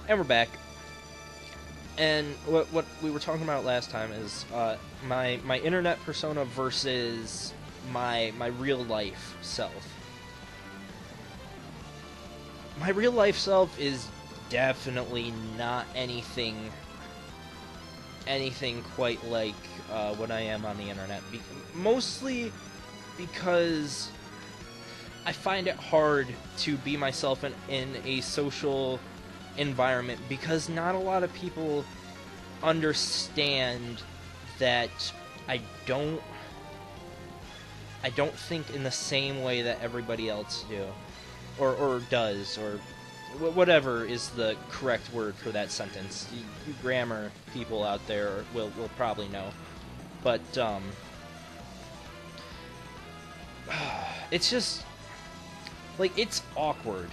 And we're back. And what we were talking about last time is my internet persona versus my real life self. My real life self is definitely not anything quite like what I am on the internet. Mostly because I find it hard to be myself in a social environment because not a lot of people understand that I don't think in the same way that everybody else do or does, or whatever is the correct word for that sentence. You grammar people out there will probably know, but it's just like it's awkward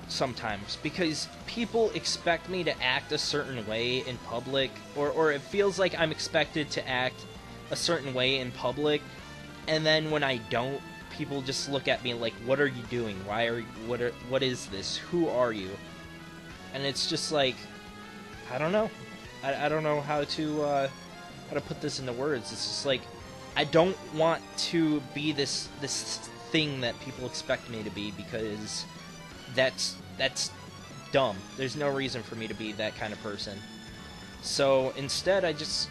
sometimes because people expect me to act a certain way in public, or it feels like I'm expected to act a certain way in public, and then when I don't, people just look at me like, what are you doing? What is this? Who are you? And it's just like, I don't know. I don't know how to put this into words. It's just like, I don't want to be this thing that people expect me to be, because that's dumb. There's no reason for me to be that kind of person. So instead, I just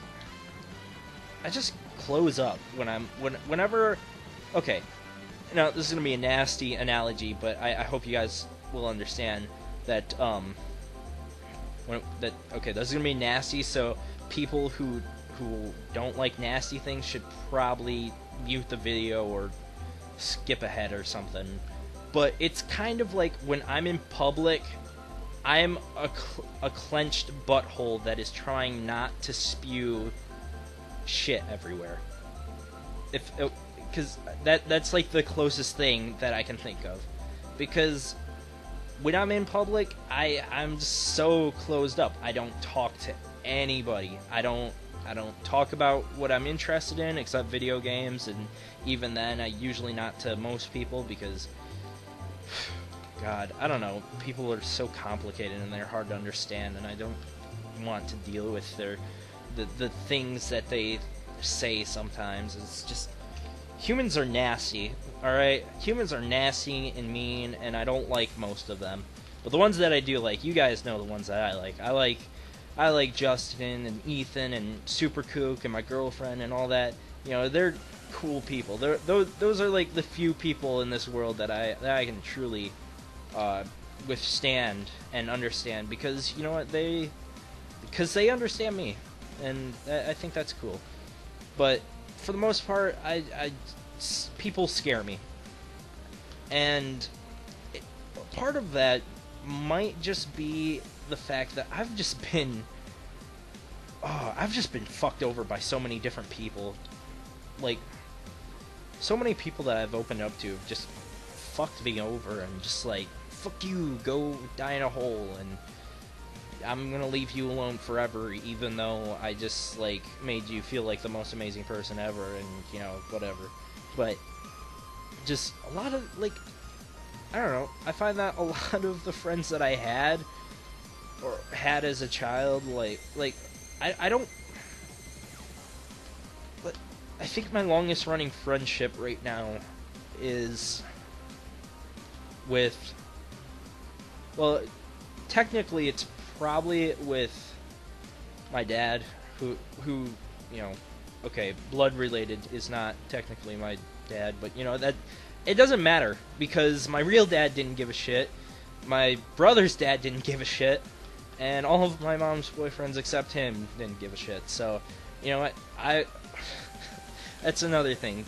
close up whenever. Okay, now this is gonna be a nasty analogy, but I hope you guys will understand that. Okay, this is gonna be nasty. So people who don't like nasty things should probably mute the video or skip ahead or something. But it's kind of like when I'm in public, I'm a clenched butthole that is trying not to spew shit everywhere. Because that's like the closest thing that I can think of. Because when I'm in public, I'm just so closed up. I don't talk to anybody. I don't talk about what I'm interested in except video games, and even then, I usually not to most people because, God, I don't know. People are so complicated and they're hard to understand, and I don't want to deal with the things that they say sometimes. It's just, humans are nasty, alright? Humans are nasty and mean, and I don't like most of them. But the ones that I do like, you guys know the ones that I like. I like Justin and Ethan and Super Kook and my girlfriend and all that. You know, they're cool people. Those are like the few people in this world that I can truly withstand and understand, because you know what, because they understand me, and I think that's cool. But for the most part, people scare me, and part of that might just be the fact that I've just been fucked over by so many different people. Like, so many people that I've opened up to have just fucked me over and just like, fuck you, go die in a hole, and I'm gonna leave you alone forever, even though I just like made you feel like the most amazing person ever, and you know, whatever. But just a lot of, like, I don't know, I find that a lot of the friends that I had or had as a child, I don't, but I think my longest running friendship right now is with, well, technically it's probably with my dad, who you know, okay, blood related is not technically my dad, but you know, that it doesn't matter, because my real dad didn't give a shit, my brother's dad didn't give a shit, and all of my mom's boyfriends except him didn't give a shit. So you know what, that's another thing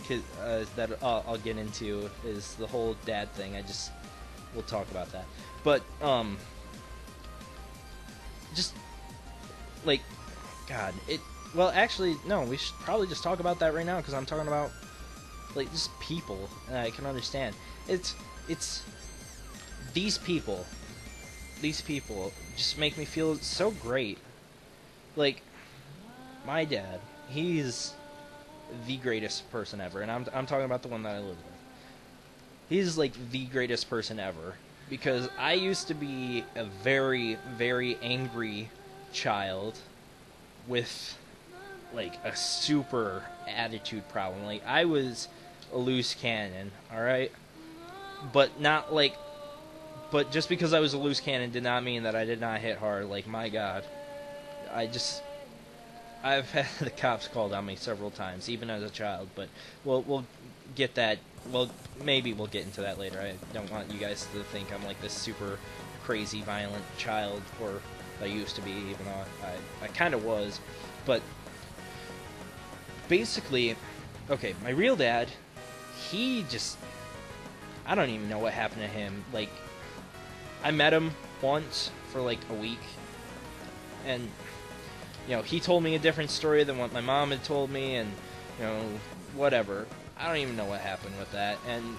that I'll get into, is the whole dad thing. We'll talk about that, but just like, God, well, actually, no, we should probably just talk about that right now, because I'm talking about, like, just people, and I can understand. It's these people just make me feel so great. Like, my dad, he's the greatest person ever, and I'm talking about the one that I live with. He's like the greatest person ever. because I used to be a very, very angry child with like a super attitude problem. Like I was a loose cannon, all right? But not like but just because I was a loose cannon did not mean that I did not hit hard. Like my god. I've had the cops called on me several times even as a child, but we'll get that. Well, maybe we'll get into that later. I don't want you guys to think I'm like this super crazy violent child, or I used to be, even though I kind of was. But basically, okay, my real dad, he just, I don't even know what happened to him. Like, I met him once for like a week, and, you know, he told me a different story than what my mom had told me, and, you know, whatever. I don't even know what happened with that, and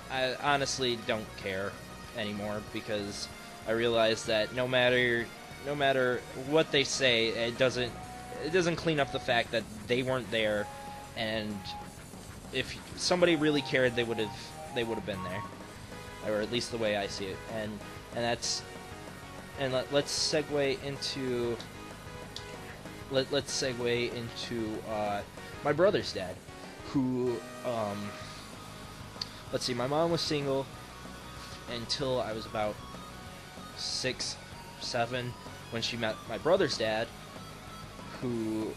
I honestly don't care anymore, because I realize that no matter what they say, it doesn't clean up the fact that they weren't there, and if somebody really cared, they would have been there, or at least the way I see it, and that's, and let's segue into my brother's dad, who let's see, my mom was single until I was about 6, 7 when she met my brother's dad, who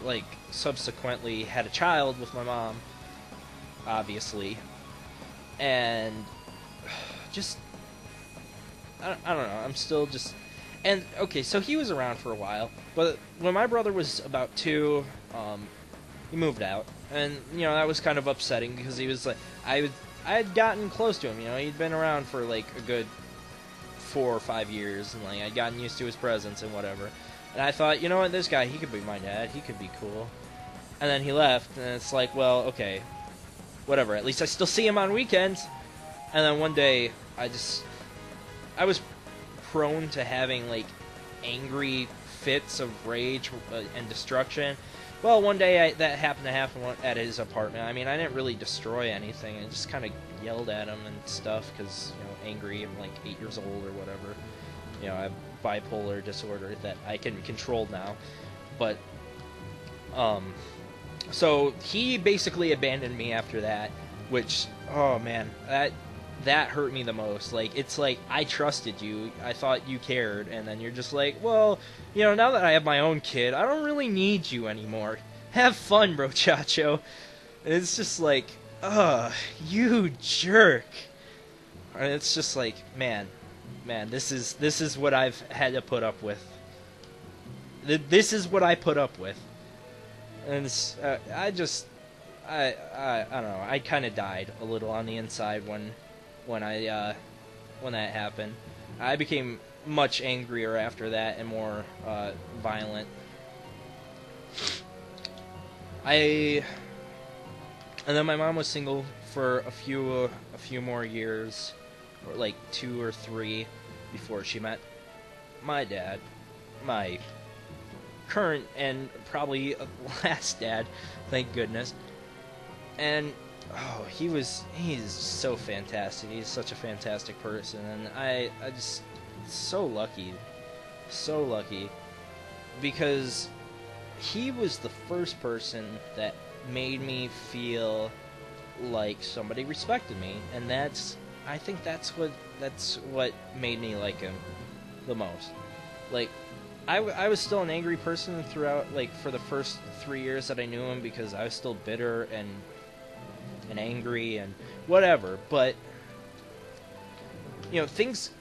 like subsequently had a child with my mom, obviously, and just I don't know, I'm still just, and okay, so he was around for a while, but when my brother was about 2, he moved out, and you know that was kind of upsetting, because he was like, I had gotten close to him, you know, he'd been around for like a good 4 or 5 years, and like I'd gotten used to his presence and whatever, and I thought, you know what, this guy, he could be my dad, he could be cool, and then he left, and it's like, well, okay, whatever, at least I still see him on weekends. And then one day I was prone to having like angry fits of rage and destruction. Well, one day that happened to happen at his apartment. I mean, I didn't really destroy anything. I just kind of yelled at him and stuff because, you know, angry. I'm like 8 years old or whatever. You know, I have bipolar disorder that I can control now. But, so he basically abandoned me after that, which, oh man, that hurt me the most. Like, it's like, I trusted you, I thought you cared, and then you're just like, well, you know, now that I have my own kid, I don't really need you anymore. Have fun, bro, Chacho. And it's just like, ugh, you jerk. And it's just like, man, this is what I've had to put up with. This is what I put up with. And it's, I don't know, I kind of died a little on the inside when that happened. I became much angrier after that and more violent. And then my mom was single for a few more years, or like 2 or 3, before she met my dad, my current and probably last dad, thank goodness. And oh, he's so fantastic. He's such a fantastic person, and I just so lucky, because he was the first person that made me feel like somebody respected me, and I think that's what made me like him the most. Like, I was still an angry person throughout, like, for the first 3 years that I knew him, because I was still bitter and angry and whatever, but, you know, things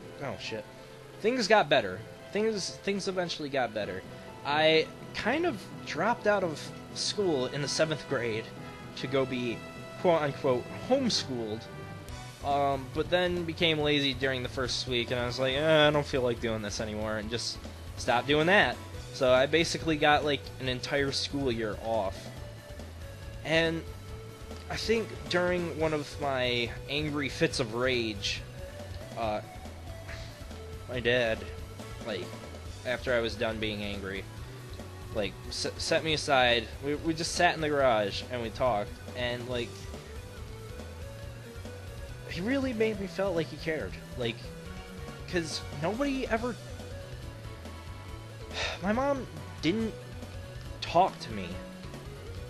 got better. Things eventually got better. I kind of dropped out of school in the 7th grade to go be quote-unquote homeschooled, but then became lazy during the first week, and I was like, I don't feel like doing this anymore, and just stopped doing that. So I basically got like an entire school year off. And I think during one of my angry fits of rage, my dad, like, after I was done being angry, like, set me aside. We just sat in the garage and we talked, and like, he really made me feel like he cared. Like, because nobody ever... My mom didn't talk to me.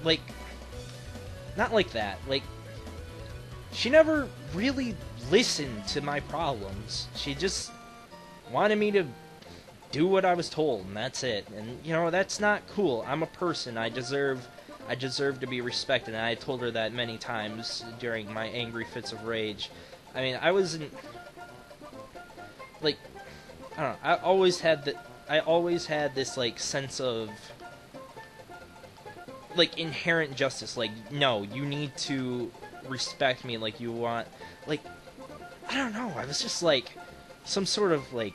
Like, not like that. Like, she never really listened to my problems. She just wanted me to do what I was told, and that's it. And, you know, that's not cool. I'm a person. I deserve to be respected, and I told her that many times during my angry fits of rage. I mean, I wasn't... Like, I don't know. I always had this, like, sense of... like, inherent justice. Like, no, you need to respect me like you want... Like, I don't know. I was just, like, some sort of, like,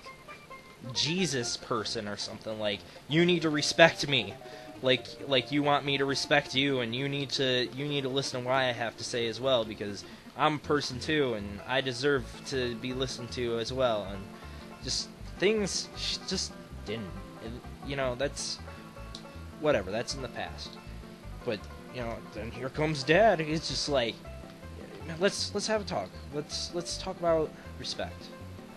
Jesus person or something. Like, you need to respect me. Like you want me to respect you, and you need to listen to what I have to say as well, because I'm a person too, and I deserve to be listened to as well. And just things just didn't. You know, that's whatever. That's in the past. But you know, then here comes Dad. It's just like, let's have a talk. Let's talk about respect.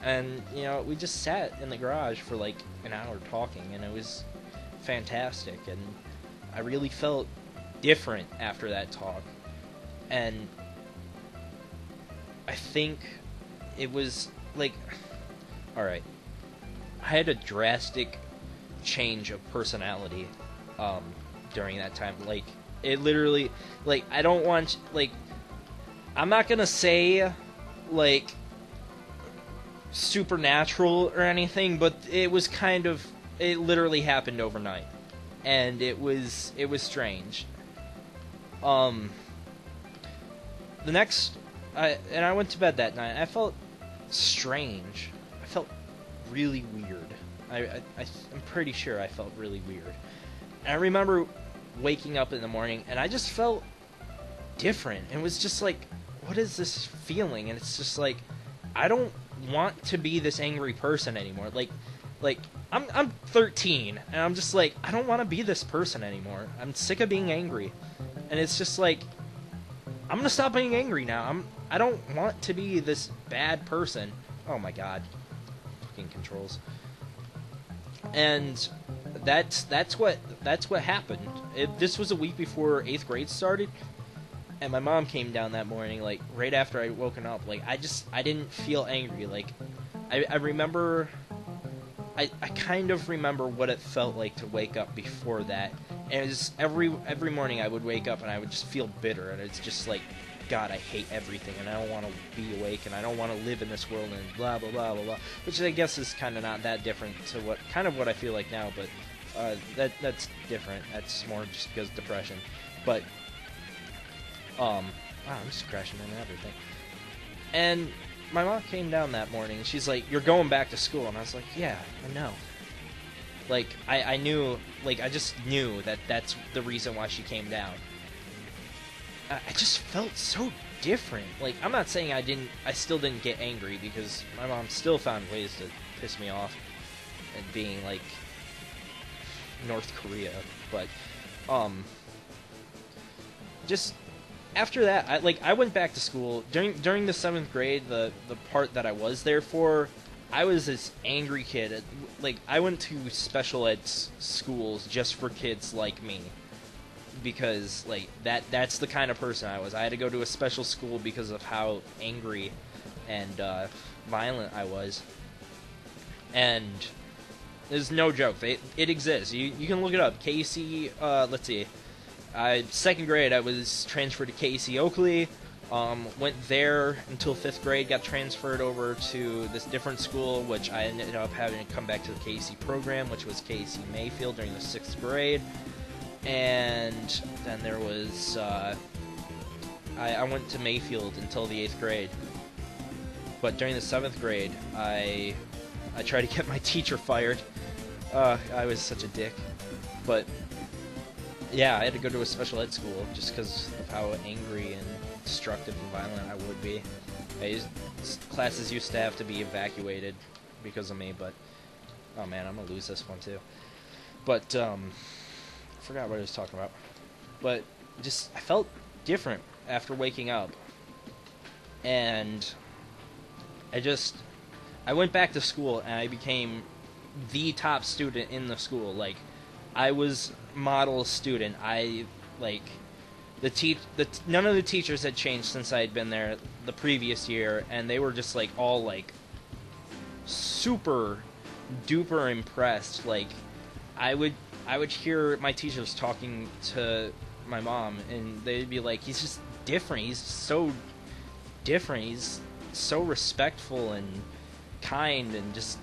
And you know, we just sat in the garage for like an hour talking, and it was fantastic, and I really felt different after that talk. And I think it was like, alright, I had a drastic change of personality during that time. Like, it literally, like, I don't want, like, I'm not gonna say, like, supernatural or anything, but it was kind of, it literally happened overnight, and it was strange. The next, I went to bed that night. I felt strange. I felt really weird. I'm pretty sure I felt really weird. And I remember waking up in the morning, and I just felt different. It was just like, what is this feeling? And it's just like, I don't want to be this angry person anymore. Like I'm 13, and I'm just like, I don't want to be this person anymore. I'm sick of being angry, and it's just like, I'm gonna stop being angry now. I don't want to be this bad person. Oh my god, fucking controls. And that's what happened. This was a week before 8th grade started, and my mom came down that morning, like right after I woken up. Like I didn't feel angry. Like I remember. I kind of remember what it felt like to wake up before that. And it was every morning I would wake up and I would just feel bitter, and it's just like, God, I hate everything, and I don't want to be awake, and I don't want to live in this world, and blah blah blah blah blah. Which I guess is kind of not that different to what I feel like now, but that's different. That's more just because of depression. But wow, I'm just crashing into everything. And my mom came down that morning, and she's like, "You're going back to school," and I was like, "Yeah, I know." Like, I knew, like, I just knew that that's the reason why she came down. I just felt so different. Like, I'm not saying I still didn't get angry, because my mom still found ways to piss me off, and being, like, North Korea, but, just... After that, I went back to school. During the 7th grade, the part that I was there for, I was this angry kid. Like, I went to special ed schools just for kids like me, because like that's the kind of person I was. I had to go to a special school because of how angry and violent I was. And there's no joke. It exists. You can look it up. Casey, let's see. 2nd grade, I was transferred to Casey Oakley. Went there until 5th grade. Got transferred over to this different school, which I ended up having to come back to the Casey program, which was Casey Mayfield during the 6th grade. And then there was I went to Mayfield until the 8th grade. But during the 7th grade, I tried to get my teacher fired. I was such a dick. But yeah, I had to go to a special ed school just because of how angry and destructive and violent I would be. Classes used to have to be evacuated because of me, but... Oh man, I'm gonna lose this one too. But, I forgot what I was talking about. But, just, I felt different after waking up. and I went back to school and I became the top student in the school. Like, I was model student. I like none of the teachers had changed since I had been there the previous year, and they were just like all like super duper impressed. Like, I would hear my teachers talking to my mom, and they'd be like, "He's just different. He's so different. He's so respectful and kind," and just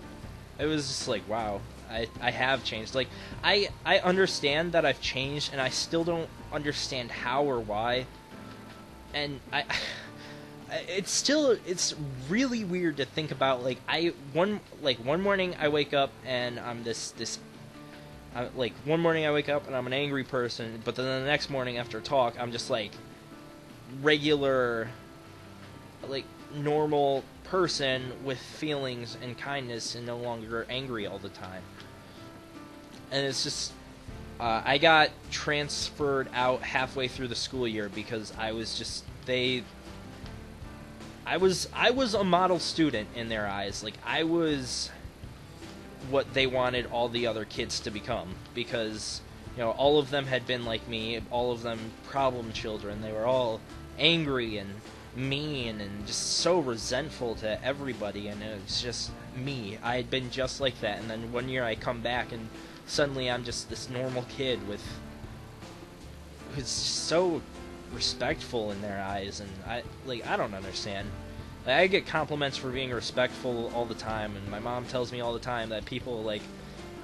it was just like, wow, I have changed. Like, I understand that I've changed, and I still don't understand how or why. And it's really weird to think about. Like, one morning I wake up and I'm one morning I wake up and I'm an angry person, but then the next morning after talk I'm just like regular, like normal person with feelings and kindness and no longer angry all the time. And it's just I got transferred out halfway through the school year because I was a model student in their eyes. Like, I was what they wanted all the other kids to become, because, you know, all of them had been like me, all of them problem children. They were all angry and mean and just so resentful to everybody, and it was just me. I had been just like that, and then one year I come back and suddenly I'm just this normal kid who's so respectful in their eyes, and I don't understand. Like, I get compliments for being respectful all the time, and my mom tells me all the time that people like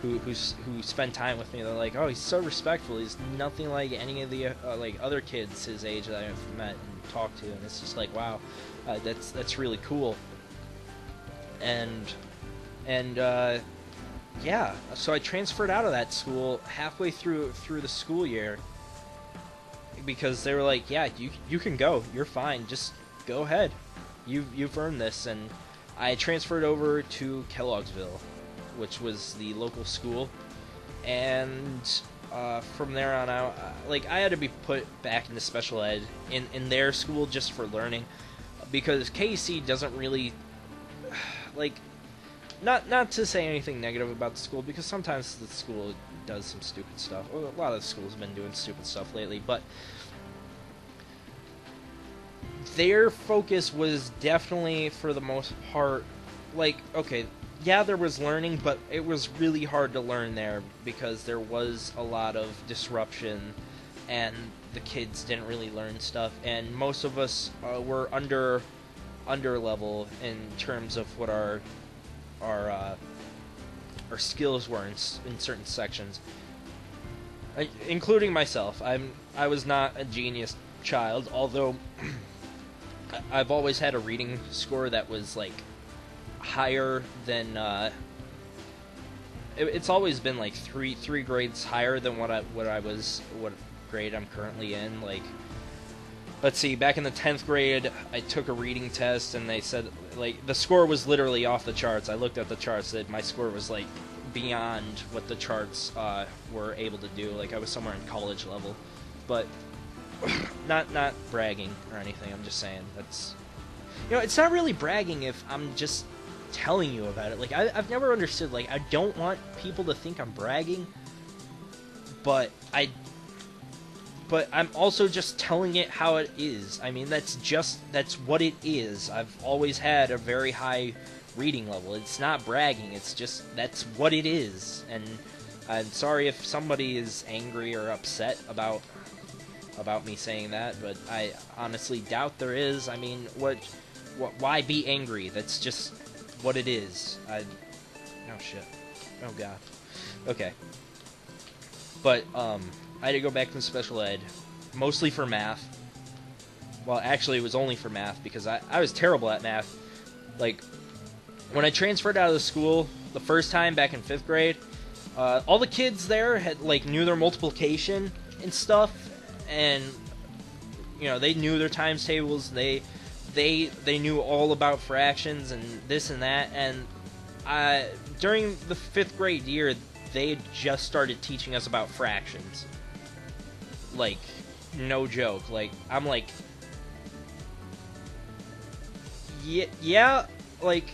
who spend time with me, they're like, "Oh, he's so respectful. He's nothing like any of the like other kids his age that I've met and talked to." And it's just like, wow, that's really cool. And yeah, so I transferred out of that school halfway through the school year because they were like, "Yeah, you can go. You're fine. Just go ahead. You've earned this." And I transferred over to Kellogg'sville, which was the local school, and from there on out, like, I had to be put back into special ed in their school just for learning, because KC doesn't really, like, not to say anything negative about the school, because sometimes the school does some stupid stuff. A lot of the schools have been doing stupid stuff lately, but their focus was definitely, for the most part, like, okay, yeah, there was learning, but it was really hard to learn there because there was a lot of disruption, and the kids didn't really learn stuff, and most of us were under level in terms of what our skills were in certain sections, including myself. I was not a genius child, although I've always had a reading score that was like higher than it's always been like three grades higher than what grade I'm currently in. Like, let's see, back in the 10th grade I took a reading test, and they said, like, the score was literally off the charts. I looked at the charts, that my score was like beyond what the charts were able to do. Like, I was somewhere in college level, but not bragging or anything. I'm just saying, that's, you know, it's not really bragging if I'm just telling you about it. Like, I've never understood, like, I don't want people to think I'm bragging, but I'm also just telling it how it is. I mean, that's what it is. I've always had a very high reading level. It's not bragging, it's just, that's what it is. And I'm sorry if somebody is angry or upset about me saying that, but I honestly doubt there is. I mean, why be angry? That's just what it is. Oh shit. Oh god. Okay. But I had to go back to special ed, mostly for math. Well, actually it was only for math, because I was terrible at math. Like, when I transferred out of the school the first time back in 5th grade, all the kids there had, like, knew their multiplication and stuff, and, you know, they knew their times tables, they knew all about fractions and this and that, and during the 5th grade year, they had just started teaching us about fractions. Like, no joke. Like, I'm like, yeah, like,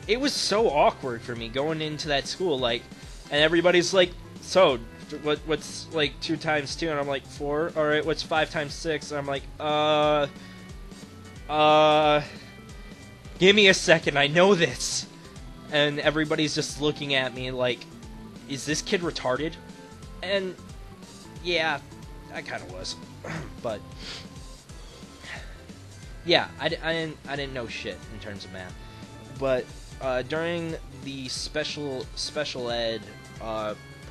it was so awkward for me going into that school, like, and everybody's like, so, what's, like, 2 times 2? And I'm like, 4. Alright, what's 5 times 6? And I'm like, give me a second, I know this. And everybody's just looking at me like, is this kid retarded? And, yeah, I kind of was. But, yeah, I didn't know shit in terms of math. But, during the special ed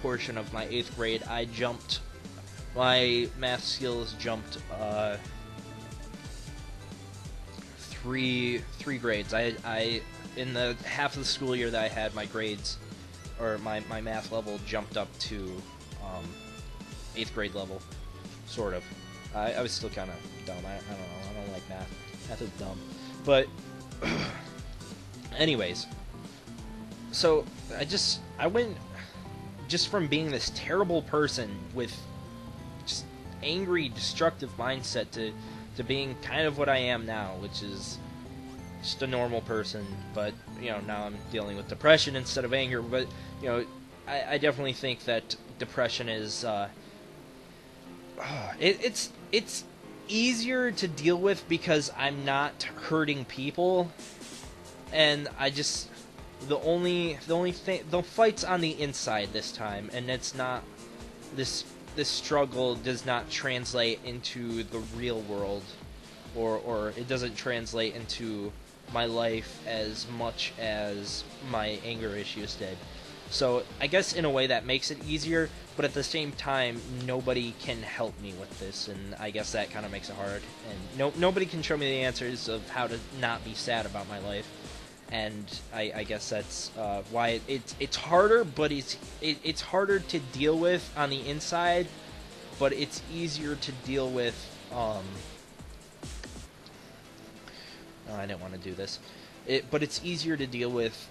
portion of my 8th grade, my math skills jumped 3 grades. I in the half of the school year that I had, my grades, or my math level jumped up to 8th grade level, sort of. I was still kind of dumb. I don't know. I don't like math. Math is dumb. But anyways, so I went just from being this terrible person with just angry, destructive mindset to being kind of what I am now, which is just a normal person. But, you know, now I'm dealing with depression instead of anger. But, you know, I definitely think that depression is it's easier to deal with because I'm not hurting people, and the fight's on the inside this time, and it's not this struggle does not translate into the real world, or it doesn't translate into my life as much as my anger issues did. So I guess in a way that makes it easier, but at the same time, nobody can help me with this, and I guess that kind of makes it hard. And nobody can show me the answers of how to not be sad about my life, and I guess that's why it's harder. But it's harder to deal with on the inside, but it's easier to deal with. Oh, I didn't want to do this. But it's easier to deal with.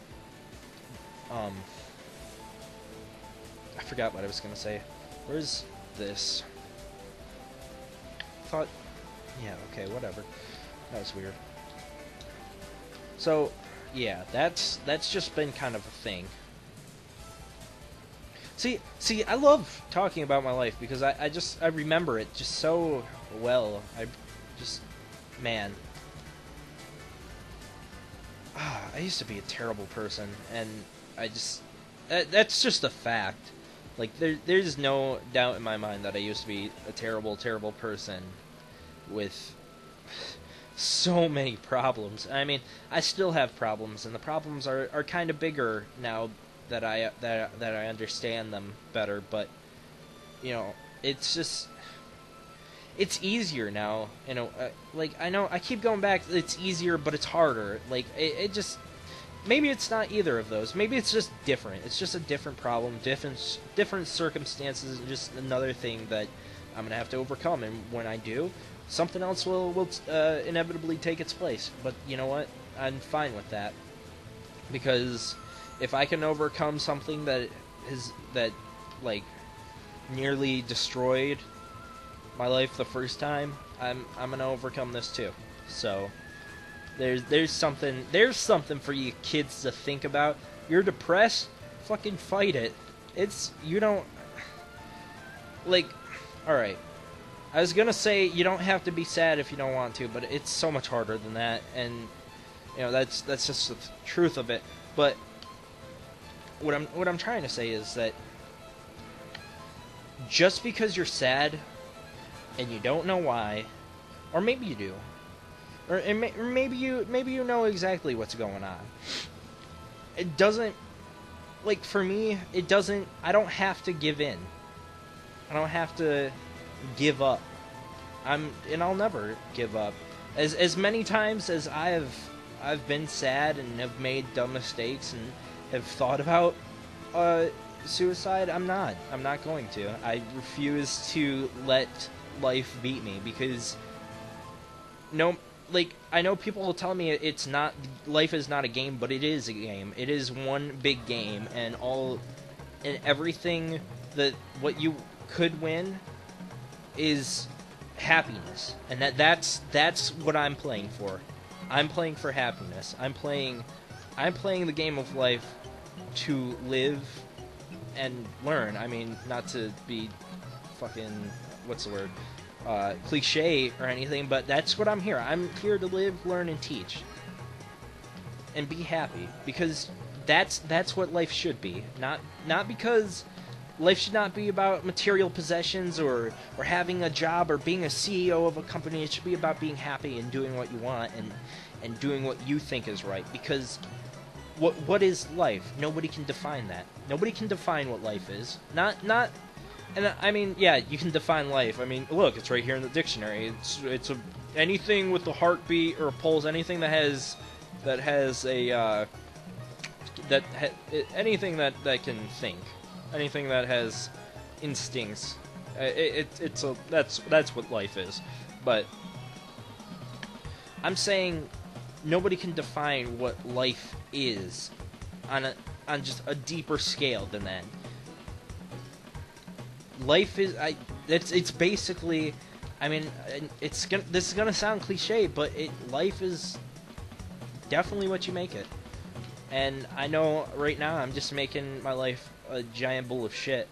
I forgot what I was going to say. Where's this? Yeah, okay, whatever. That was weird. So, yeah, that's just been kind of a thing. See, I love talking about my life because I remember it just so well. Man. I used to be a terrible person, and that's just a fact. Like, there's no doubt in my mind that I used to be a terrible, terrible person with so many problems. I mean, I still have problems, and the problems are kind of bigger now that I understand them better. But, you know, it's just, it's easier now. You know, like, I know I keep going back. It's easier, but it's harder. Like, it just. Maybe it's not either of those. Maybe it's just different. It's just a different problem, different circumstances, and just another thing that I'm gonna have to overcome. And when I do, something else will inevitably take its place. But you know what? I'm fine with that, because if I can overcome something that like nearly destroyed my life the first time, I'm gonna overcome this too. So. There's something for you kids to think about. You're depressed? Fucking fight it. You don't, like, alright. I was gonna say you don't have to be sad if you don't want to, but it's so much harder than that, and, you know, that's just the truth of it. But what I'm trying to say is that just because you're sad and you don't know why, or maybe you do, or maybe you know exactly what's going on. It doesn't, like, for me, it doesn't. I don't have to give in. I don't have to give up. And I'll never give up. As many times as I've been sad and have made dumb mistakes and have thought about suicide, I'm not going to. I refuse to let life beat me, because like, I know people will tell me it's not, life is not a game, but it is a game. It is one big game, and everything what you could win is happiness, and that's what I'm playing for. I'm playing for happiness. I'm playing the game of life to live and learn. I mean, not to be fucking, what's the word, cliche or anything, but that's what I'm here. I'm here to live, learn, and teach, and be happy, because that's what life should be. Not because life should not be about material possessions or having a job or being a CEO of a company. It should be about being happy and doing what you want and doing what you think is right. Because what is life? Nobody can define that. Nobody can define what life is. Not. And I mean, yeah, you can define life. I mean, look, it's right here in the dictionary. It's anything with a heartbeat or a pulse, anything that has a anything that can think, anything that has instincts. That's what life is. But I'm saying nobody can define what life is on just a deeper scale than that. Life is it's basically, I mean, this is gonna sound cliche, but life is definitely what you make it. And I know right now I'm just making my life a giant bowl of shit.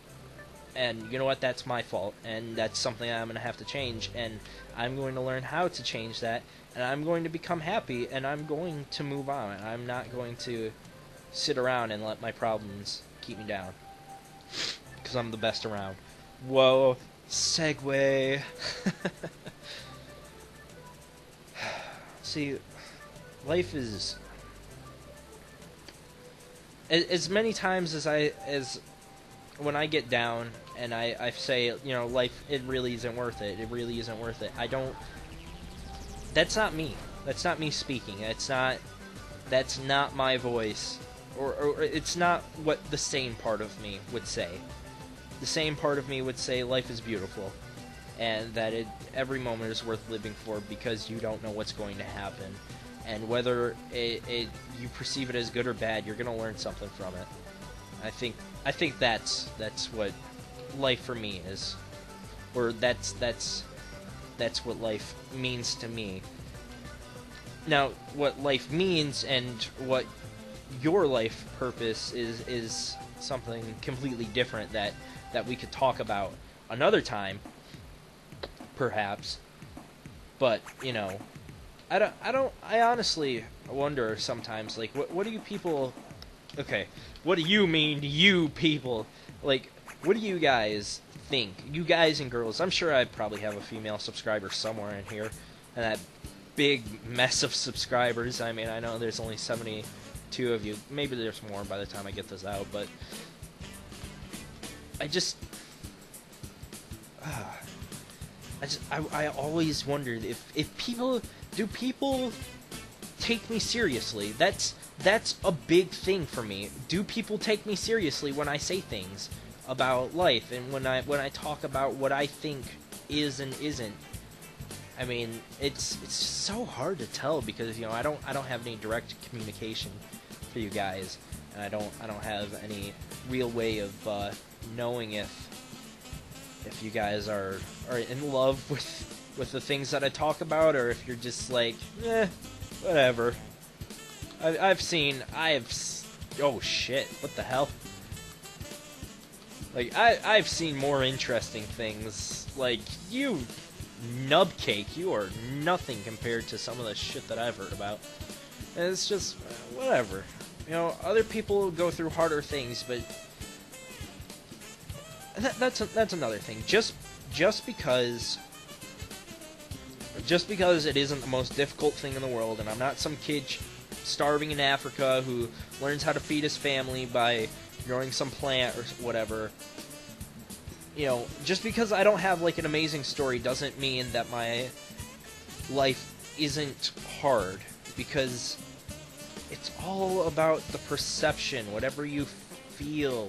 And you know what? That's my fault. And that's something I'm going to have to change. And I'm going to learn how to change that. And I'm going to become happy. And I'm going to move on. I'm not going to sit around and let my problems keep me down. Because I'm the best around. Whoa. Segue. See, life is... As many times as when I get down and I say, you know, life, it really isn't worth it. It really isn't worth it. I don't. That's not me. That's not me speaking. That's not my voice, or it's not what the sane part of me would say. The sane part of me would say life is beautiful, and that every moment is worth living for because you don't know what's going to happen. And whether you perceive it as good or bad, you're gonna learn something from it. I think that's what life for me is, or that's what life means to me. Now, what life means and what your life purpose is something completely different that we could talk about another time, perhaps. But you know. I honestly wonder sometimes, like, what do you people... Okay, what do you mean, you people? Like, what do you guys think? You guys and girls. I'm sure I probably have a female subscriber somewhere in here. And that big mess of subscribers. I mean, I know there's only 72 of you. Maybe there's more by the time I get this out, but... I always wondered if people... Do people take me seriously? That's a big thing for me. Do people take me seriously when I say things about life and when I talk about what I think is and isn't? I mean, it's so hard to tell because, you know, I don't have any direct communication for you guys, and I don't have any real way of knowing if you guys are in love with the things that I talk about, or if you're just like, whatever. Oh shit, what the hell? Like, I've seen more interesting things. Like, you nubcake, you are nothing compared to some of the shit that I've heard about. And it's just, whatever. You know, other people go through harder things, but that's another thing. Just because it isn't the most difficult thing in the world, and I'm not some kid starving in Africa who learns how to feed his family by growing some plant or whatever, you know, just because I don't have, like, an amazing story doesn't mean that my life isn't hard, because it's all about the perception, whatever you feel,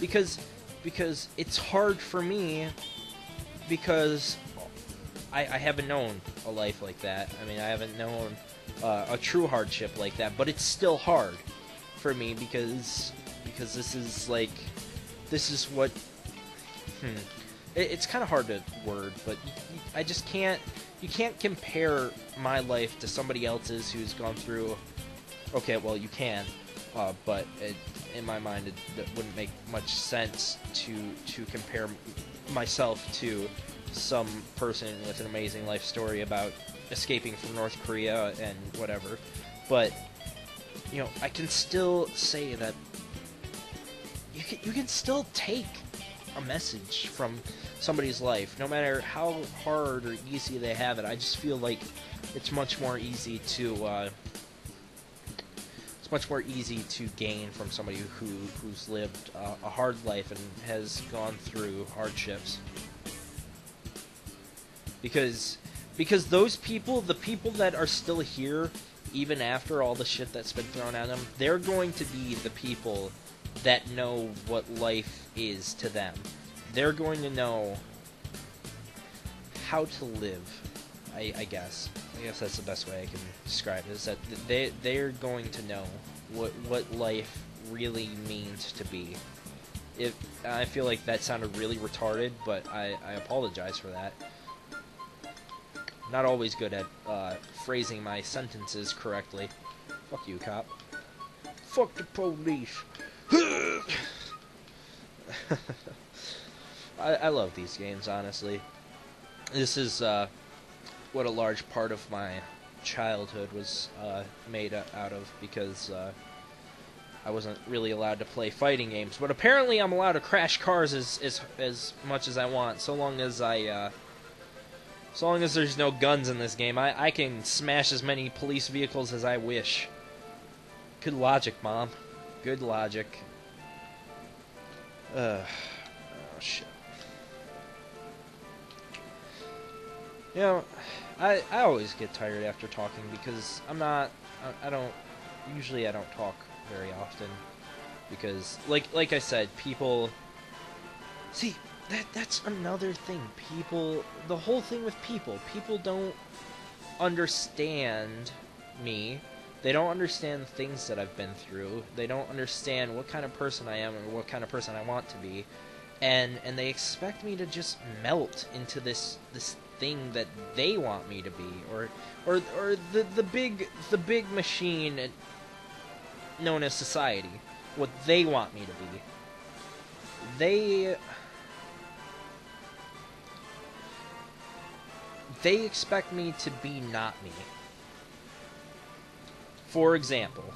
because it's hard for me because I haven't known a life like that. I mean, I haven't known a true hardship like that, but it's still hard for me because this is what... It's kind of hard to word, but I just can't... you can't compare my life to somebody else's who's gone through. Okay, well you can, but in my mind it wouldn't make much sense to compare myself to some person with an amazing life story about escaping from North Korea and whatever. But you know, I can still say that you can still take a message from somebody's life, no matter how hard or easy they have it. I just feel like it's much more easy to gain from somebody who's lived a hard life and has gone through hardships. Because those people, the people that are still here, even after all the shit that's been thrown at them, they're going to be the people that know what life is to them. They're going to know how to live, I guess. I guess that's the best way I can describe it, is that they're going to know what life really means to be. I feel like that sounded really retarded, but I apologize for that. Not always good at phrasing my sentences correctly. Fuck you, cop. Fuck the police. I love these games, honestly. This is what a large part of my childhood was made out of, because I wasn't really allowed to play fighting games. But apparently I'm allowed to crash cars as much as I want, so long as there's no guns in this game. I can smash as many police vehicles as I wish. Good logic, Mom. Good logic. Oh, shit. You know, I always get tired after talking, because I don't talk very often. Because, like I said, people... See, that's another thing. The whole thing with people don't understand me. They don't understand the things that I've been through. They don't understand what kind of person I am or what kind of person I want to be. And they expect me to just melt into this thing that they want me to be, or the big machine known as society, what they want me to be. They expect me to be not me. For example,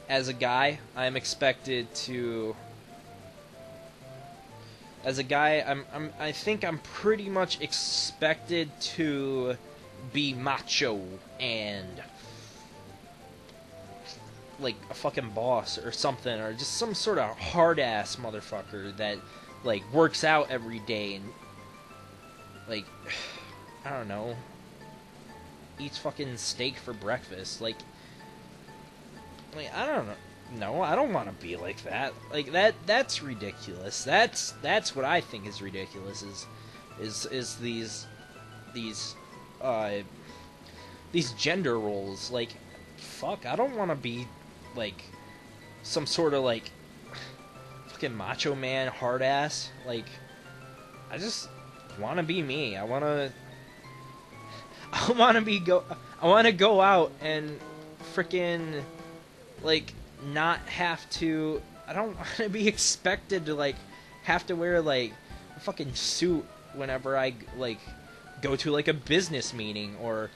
as a guy, I'm expected to... As a guy, I think I'm pretty much expected to be macho and like a fucking boss or something, or just some sort of hard-ass motherfucker that like works out every day and like, I don't know, eats fucking steak for breakfast. Like I don't know. No, I don't want to be like that. Like that's ridiculous. That's what I think is ridiculous, is these gender roles. Like, fuck, I don't want to be like some sort of like fucking macho man, hard ass. Like, I just want to be me. I want to go out and freaking like not have to... I don't want to be expected to like have to wear like a fucking suit whenever I like go to like a business meeting or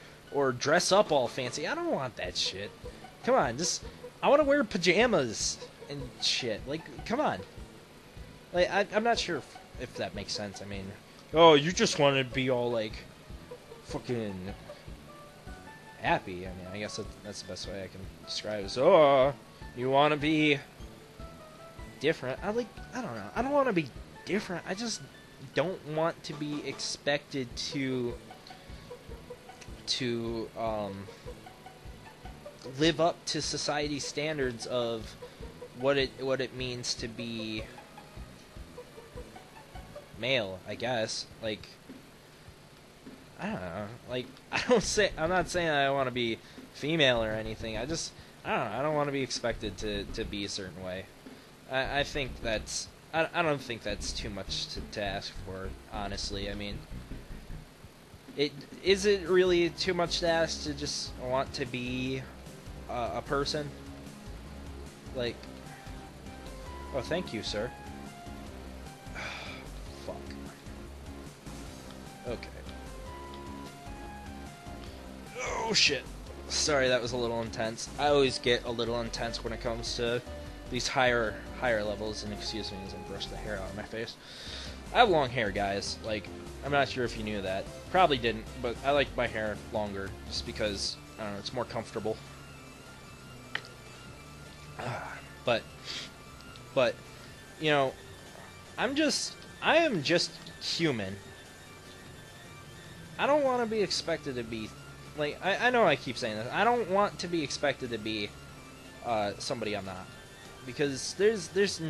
dress up all fancy. I don't want that shit. Come on, just I want to wear pajamas and shit. Like, come on. Like, I'm not sure if that makes sense. I mean, oh, you just want to be all like fucking happy. I mean, I guess that's the best way I can describe it. So, you want to be different. I don't know. I don't want to be different. I just don't want to be expected to live up to society's standards of what it means to be male, I guess. Like, I don't know. Like, I'm not saying I want to be female or anything. I don't know. I don't want to be expected to be a certain way. I think that's... I don't think that's too much to ask for, honestly. I mean, Is it really too much to ask to just want to be a person? Like, oh, thank you, sir. Fuck. Okay. Oh shit. Sorry, that was a little intense. I always get a little intense when it comes to these higher levels, and excuse me as I brush the hair out of my face. I have long hair, guys. Like, I'm not sure if you knew that. Probably didn't, but I like my hair longer just because, I don't know, it's more comfortable. But, you know, I am just human. I don't want to be expected to be, like, I know I keep saying this. I don't want to be expected to be somebody I'm not. Because there's